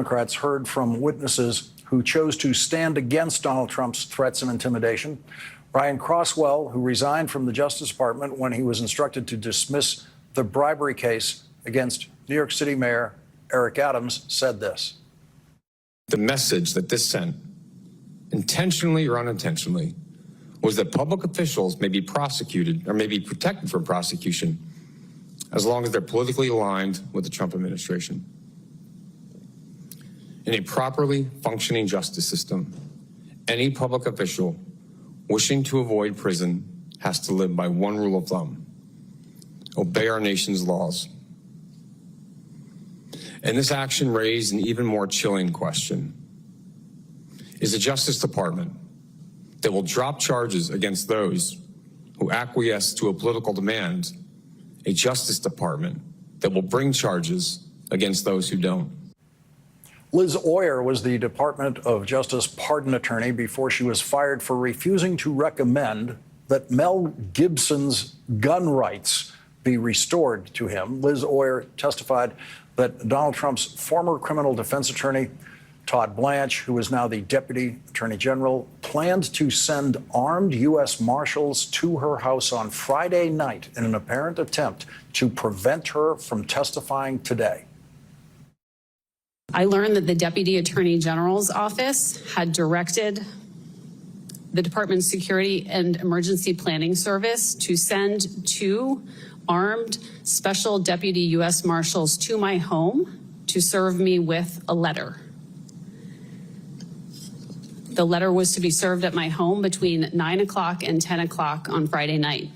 Democrats heard from witnesses who chose to stand against Donald Trump's threats and intimidation. Brian Crosswell, who resigned from the Justice Department when he was instructed to dismiss the bribery case against New York City Mayor Eric Adams, said this. The message that this sent, intentionally or unintentionally, was that public officials may be prosecuted or may be protected from prosecution as long as they're politically aligned with the Trump administration. In a properly functioning justice system, any public official wishing to avoid prison has to live by one rule of thumb: obey our nation's laws. And this action raised an even more chilling question. Is the Justice Department that will drop charges against those who acquiesce to a political demand a Justice Department that will bring charges against those who don't? Liz Oyer was the Department of Justice pardon attorney before she was fired for refusing to recommend that Mel Gibson's gun rights be restored to him. Liz Oyer testified that Donald Trump's former criminal defense attorney, Todd Blanche, who is now the Deputy Attorney General, planned to send armed U.S. Marshals to her house on Friday night in an apparent attempt to prevent her from testifying today. I learned that the Deputy Attorney General's office had directed the Department of Security and Emergency Planning Service to send 2 armed Special Deputy U.S. Marshals to my home to serve me with a letter. The letter was to be served at my home between 9 o'clock and 10 o'clock on Friday night.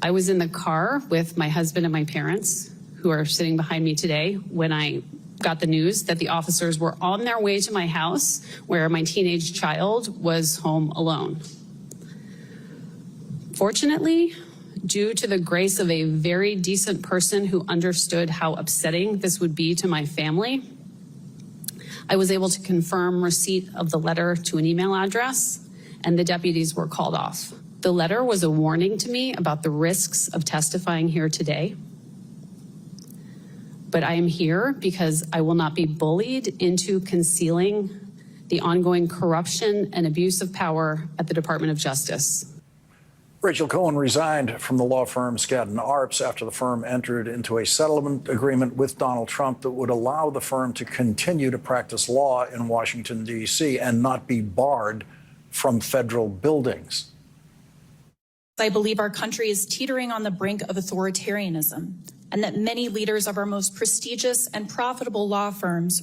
I was in the car with my husband and my parents, who are sitting behind me today, when I got the news that the officers were on their way to my house where my teenage child was home alone. Fortunately, due to the grace of a very decent person who understood how upsetting this would be to my family, I was able to confirm receipt of the letter to an email address, and the deputies were called off. The letter was a warning to me about the risks of testifying here today. But I am here because I will not be bullied into concealing the ongoing corruption and abuse of power at the Department of Justice. Rachel Cohen resigned from the law firm Skadden Arps after the firm entered into a settlement agreement with Donald Trump that would allow the firm to continue to practice law in Washington, D.C. and not be barred from federal buildings. I believe our country is teetering on the brink of authoritarianism, and that many leaders of our most prestigious and profitable law firms